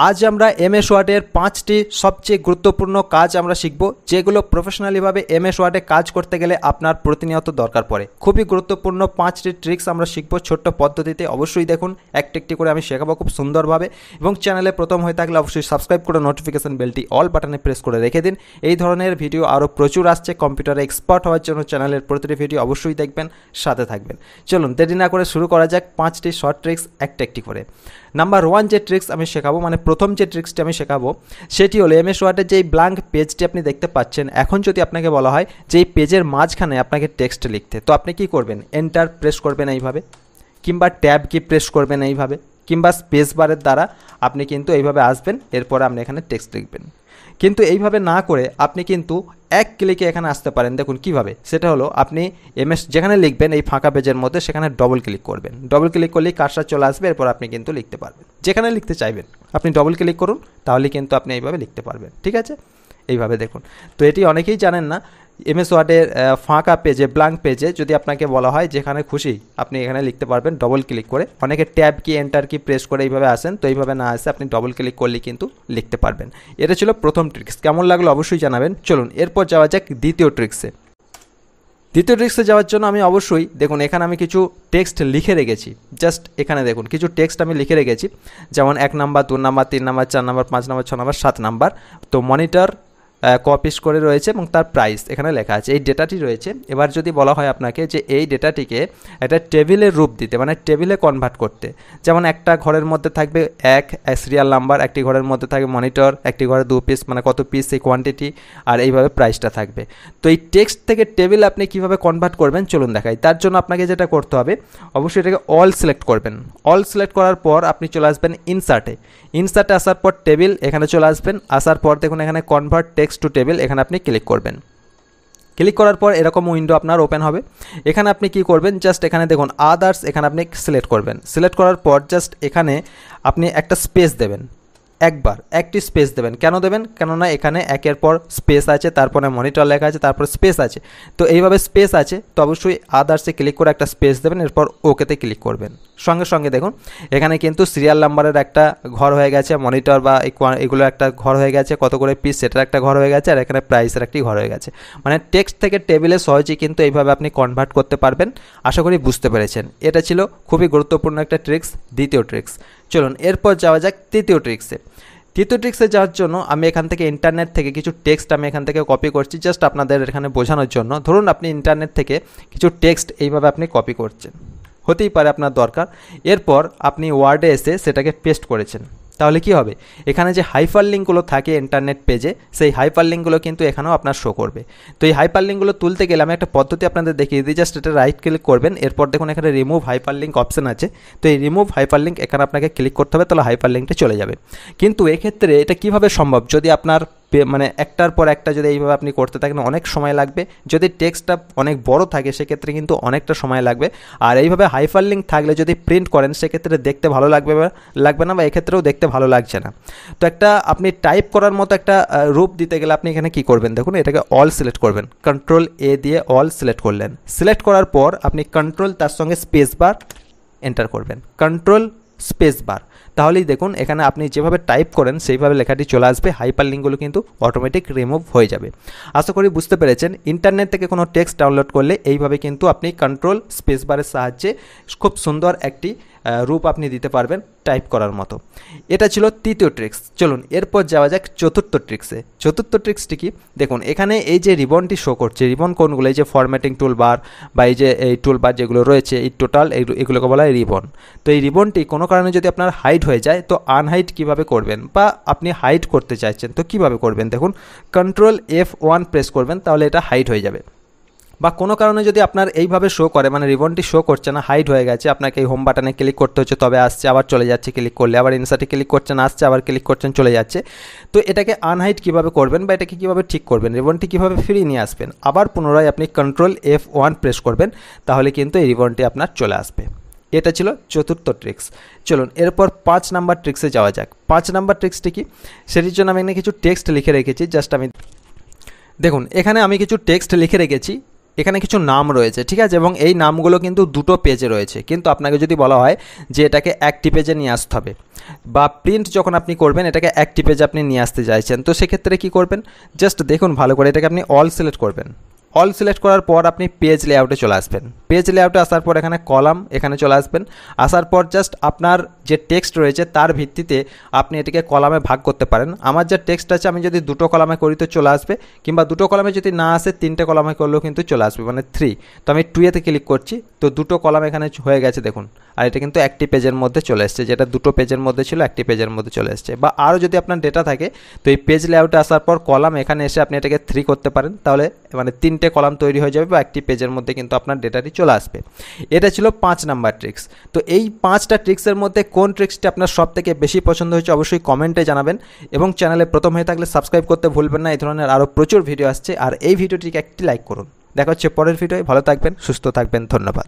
আজ আমরা এমএস ওয়ার্ডের 5টি সবচেয়ে গুরুত্বপূর্ণ কাজ আমরা শিখব, যেগুলো প্রফেশনালিভাবে এমএস ওয়ার্ডে কাজ করতে গেলে আপনার প্রতিনিয়ত দরকার পড়ে। খুবই গুরুত্বপূর্ণ 5টি ট্রিক্স আমরা শিখব ছোট্ট পদ্ধতিতে। অবশ্যই দেখুন, একটি একটি করে আমি শেখাবো খুব সুন্দরভাবে। এবং চ্যানেলে প্রথম হয়ে থাকলে অবশ্যই সাবস্ক্রাইব করে নোটিফিকেশন বেলটি অল বাটনে প্রেস করে রেখে দিন। এই ধরনের ভিডিও আরও প্রচুর আসছে। কম্পিউটারে এক্সপার্ট হওয়ার জন্য চ্যানেলের প্রতিটি ভিডিও অবশ্যই দেখবেন, সাথে থাকবেন। চলুন দেরি না করে শুরু করা যাক 5টি শর্ট ট্রিক্স একটা একটি করে। নাম্বার 1 যে ট্রিক্স আমি শেখাবো, মানে প্রথম যে ট্রিক্সটি আমি শেখাবো সেটি হলো এমএস ওয়ার্ডের যেই ব্ল্যাঙ্ক পেজটি আপনি দেখতে পাচ্ছেন। এখন যদি আপনাকে বলা হয় যে এই পেজের মাঝখানে আপনাকে টেক্সট লিখতে, তো আপনি কি করবেন? এন্টার প্রেস করবেন এইভাবে, কিংবা ট্যাব কি প্রেস করবেন এইভাবে, কিংবা স্পেস বারের দ্বারা আপনি কিন্তু এইভাবে আসবেন। এরপরে আপনি এখানে টেক্সট লিখবেন। কিন্তু এইভাবে না করে আপনি কিন্তু এক ক্লিকে এখানে আসতে পারেন। দেখুন কিভাবে, সেটা হলো আপনি এমএস যেখানে লিখবেন এই ফাঁকা পেজের মধ্যে, সেখানে ডবল ক্লিক করবেন। ডবল ক্লিক করলেই কার্সর চলে আসবে। এরপর আপনি কিন্তু লিখতে পারবেন, যেখানে লিখতে চাইবেন আপনি ডবল ক্লিক করুন, তাহলে কিন্তু আপনি এইভাবে লিখতে পারবেন। ঠিক আছে, এইভাবে দেখুন। তো এটি অনেকেই জানেন না, এমএস ওয়ার্ডের ফাঁকা পেজে ব্ল্যাঙ্ক পেজে যদি আপনাকে বলা হয় যেখানে খুশি আপনি এখানে লিখতে পারবেন ডবল ক্লিক করে। অনেকে ট্যাব কি এন্টার কি প্রেস করে এইভাবে আসেন, তো এইভাবে না আসে আপনি ডবল ক্লিক করলেই কিন্তু লিখতে পারবেন। এটা ছিল প্রথম ট্রিক্স। কেমন লাগলো অবশ্যই জানাবেন। চলুন এরপর যাওয়া যাক দ্বিতীয় ট্রিক্সে। দ্বিতীয় ট্রিক্সে যাওয়ার জন্য আমি অবশ্যই দেখুন এখানে আমি কিছু টেক্সট লিখে রেখেছি। জাস্ট এখানে দেখুন কিছু টেক্সট আমি লিখে রেখেছি, যেমন 1 number, 2 number, 3 number, 4 number, 5 number, 6 number, 7 number. তো মনিটর কপিস করে রয়েছে এবং তার প্রাইস এখানে লেখা আছে, এই ডেটাটি রয়েছে। এবার যদি বলা হয় আপনাকে যে এই ডেটাটিকে একটা টেবিলের রূপ দিতে, মানে টেবিলে কনভার্ট করতে, যেমন একটা ঘরের মধ্যে থাকবে এক সিরিয়াল নাম্বার, একটি ঘরের মধ্যে থাকবে মনিটর, একটি ঘরে 2 পিস, মানে কত পিস এই কোয়ান্টিটি, আর এইভাবে প্রাইসটা থাকবে। তো এই টেক্সট থেকে টেবিল আপনি কীভাবে কনভার্ট করবেন চলুন দেখাই। তার জন্য আপনাকে যেটা করতে হবে, অবশ্যই এটাকে অল সিলেক্ট করবেন। অল সিলেক্ট করার পর আপনি চলে আসবেন ইনসার্টে। ইনসার্টে আসার পর টেবিল এখানে চলে আসবেন। আসার পর দেখুন এখানে কনভার্ট টেক্সট টু টেবিল, এখানে আপনি ক্লিক করবেন। ক্লিক করার পর এরকম উইন্ডো আপনার ওপেন হবে। এখানে আপনি কি করবেন, জাস্ট এখানে দেখুন আদার্স, এখানে আপনি সিলেক্ট করবেন। সিলেক্ট করার পর জাস্ট এখানে আপনি একটা স্পেস দেবেন, একটি স্পেস দেবেন। কেন দেবেন? কেননা এখানে একের পর স্পেস আছে, তারপরে মনিটর লেখা আছে, তারপর স্পেস আছে। তো এইভাবে স্পেস আছে, তো অবশ্যই আদার্সে ক্লিক করে একটা স্পেস দেবেন। এরপর ওকেতে ক্লিক করবেন। সঙ্গে সঙ্গে দেখুন এখানে কিন্তু সিরিয়াল নাম্বারের একটা ঘর হয়ে গেছে, মনিটর বা এগুলো একটা ঘর হয়ে গেছে, কত করে পিস সেটার একটা ঘর হয়ে গেছে, আর এখানে প্রাইসের একটি ঘর হয়ে গেছে। মানে টেক্সট থেকে টেবিলে সহজেই কিন্তু এইভাবে আপনি কনভার্ট করতে পারবেন। আশা করি বুঝতে পেরেছেন। এটা ছিল খুবই গুরুত্বপূর্ণ একটা ট্রিক্স, দ্বিতীয় ট্রিক্স। চলুন এরপর যাওয়া যাক তৃতীয় ট্রিক্সে। তৃতীয় ট্রিক্সে যাওয়ার জন্য আমি এখান থেকে ইন্টারনেট থেকে কিছু টেক্সট আমি এখান থেকে কপি করছি, জাস্ট আপনাদের এখানে বোঝানোর জন্য। ধরুন আপনি ইন্টারনেট থেকে কিছু টেক্সট এইভাবে আপনি কপি করছেন, হতেই পারে আপনার দরকার। এরপর আপনি ওয়ার্ডে এসে সেটাকে পেস্ট করেছেন। তাহলে কি হবে, এখানে যে হাইপার লিঙ্কগুলো থাকে ইন্টারনেট পেজে, সেই হাইপার লিঙ্কগুলো কিন্তু এখানেও আপনার শো করবে। তো এই হাইপার লিঙ্কগুলো তুলতে গেলে আমি একটা পদ্ধতি আপনাদের দেখিয়ে দিই। জাস্ট এটা রাইট ক্লিক করবেন। এরপর দেখুন এখানে রিমুভ হাইপার লিঙ্ক অপশন আছে। তো এই রিমুভ হাইপার লিঙ্ক এখানে আপনাকে ক্লিক করতে হবে, তাহলে হাইপার লিঙ্কটা চলে যাবে। কিন্তু এক্ষেত্রে এটা কিভাবে সম্ভব, যদি আপনার মানে একটার পর একটা যদি এইভাবে আপনি করতে থাকেন অনেক সময় লাগবে। যদি টেক্সটটা অনেক বড় থাকে সেক্ষেত্রে কিন্তু অনেকটা সময় লাগবে। আর এইভাবে হাইপার লিঙ্ক থাকলে যদি প্রিন্ট করেন সেক্ষেত্রে দেখতে ভালো লাগবে না, বা এক্ষেত্রেও দেখতে ভালো লাগছে না। তো একটা আপনি টাইপ করার মতো একটা রূপ দিতে গেলে আপনি এখানে কি করবেন, দেখুন এটাকে অল সিলেক্ট করবেন। কন্ট্রোল এ দিয়ে অল সিলেক্ট করলেন। সিলেক্ট করার পর আপনি কন্ট্রোল তার সঙ্গে স্পেস বার এন্টার করবেন, কন্ট্রোল স্পেস বার। তাহলেই দেখুন এখানে আপনি যেভাবে টাইপ করেন সেইভাবে লেখাটি চলে আসবে। হাইপার লিঙ্কগুলো কিন্তু অটোমেটিক রিমুভ হয়ে যাবে। আশা করি বুঝতে পেরেছেন। ইন্টারনেট থেকে কোনো টেক্সট ডাউনলোড করলে এইভাবে কিন্তু আপনি কন্ট্রোল স্পেস বারের সাহায্যে খুব সুন্দর একটি রূপ আপনি দিতে পারবেন টাইপ করার মতো। এটা ছিল তৃতীয় ট্রিক্স। চলুন এরপর যাওয়া যাক চতুর্থ ট্রিক্সে। চতুর্থ ট্রিক্সটি কি, দেখুন এখানে এই যে রিবনটি শো করছে, রিবন কোনগুলো, এই যে ফরম্যাটিং টুলবার বা এই যে এই টুলবার যেগুলো রয়েছে, এই টোটাল এগুলোকে বলা হয় রিবন। তো এই রিবনটি কোনো কারণে যদি আপনার হাইড হয়ে যায়, তো আনহাইড কিভাবে করবেন, বা আপনি হাইড করতে চাইছেন তো কিভাবে করবেন, দেখুন কন্ট্রোল F1 প্রেস করবেন, তাহলে এটা হাইড হয়ে যাবে। বা কোনো কারণে যদি আপনার এইভাবে শো করে, মানে রিবনটি শো করছে না, হাইড হয়ে গেছে, আপনাকে এই হোম বাটনে ক্লিক করতে হচ্ছে তবে আসছে, আবার চলে যাচ্ছে ক্লিক করলে, আবার ইনসার্টে ক্লিক করছেন আসছে, আবার ক্লিক করছেন চলে যাচ্ছে। তো এটাকে আনহাইড কীভাবে করবেন বা এটাকে কীভাবে ঠিক করবেন, রিবনটি কীভাবে ফিরিয়ে নিয়ে আসবেন, আবার পুনরায় আপনি কন্ট্রোল F1 প্রেস করবেন, তাহলে কিন্তু এই রিবনটি আপনার চলে আসবে। এটা ছিল চতুর্থ ট্রিক্স। চলুন এরপর 5 নাম্বার ট্রিক্সে যাওয়া যাক। 5 নাম্বার ট্রিক্সটি কি, সেটির জন্য আমি এখানে কিছু টেক্সট লিখে রেখেছি। জাস্ট আমি দেখুন এখানে আমি কিছু টেক্সট লিখে রেখেছি। এখানে কিছু নাম রয়েছে, ঠিক আছে, এবং এই নামগুলো কিন্তু দুটো পেজে রয়েছে। কিন্তু আপনাকে যদি বলা হয় যে এটাকে একটি পেজে নিয়ে আসতে হবে, বা প্রিন্ট যখন আপনি করবেন এটাকে একটি পেজে আপনি নিয়ে আসতে চাইছেন, তো সেক্ষেত্রে কী করবেন, জাস্ট দেখুন ভালো করে, এটাকে আপনি অল সিলেক্ট করবেন। অল সিলেক্ট করার পর আপনি পেজ লেআউটে চলে আসবেন। পেজ লেআউটে আসার পর এখানে কলাম, এখানে চলে আসবেন। আসার পর জাস্ট আপনার যে টেক্সট রয়েছে তার ভিত্তিতে আপনি এটিকে কলামে ভাগ করতে পারেন। আমার যে টেক্সট আছে আমি যদি দুটো কলামে করি তো চলে আসবে, কিংবা দুটো কলামে যদি না আসে তিনটে কলামে করলেও কিন্তু চলে আসবে, মানে 3। তো আমি 2-এতে ক্লিক করছি, তো দুটো কলাম এখানে হয়ে গেছে দেখুন। আর এটা কিন্তু একটি পেজের মধ্যে চলে এসছে, যেটা দুটো পেজের মধ্যে ছিল একটি পেজের মধ্যে চলে এসছে। বা আরও যদি আপনার ডেটা থাকে তো এই পেজ লেআউটে আসার পর কলাম এখানে এসে আপনি এটাকে 3 করতে পারেন, তাহলে মানে 3টে কলাম তৈরি হয়ে যাবে বা একটি পেজের মধ্যে কিন্তু আপনার ডেটাটি চলে আসবে। এটা ছিল 5 নাম্বার ট্রিক্স। তো এই 5টা ট্রিক্সের মধ্যে কোন ট্রিক্সটি আপনার সব থেকে বেশি পছন্দ হয়েছে অবশ্যই কমেন্টে জানাবেন, এবং চ্যানেলে প্রথম হয়ে থাকলে সাবস্ক্রাইব করতে ভুলবেন না। এই ধরনের আরও প্রচুর ভিডিও আসছে, আর এই ভিডিওটিকে একটি লাইক করুন। দেখা হচ্ছে পরের ভিডিওয়। ভালো থাকবেন, সুস্থ থাকবেন, ধন্যবাদ।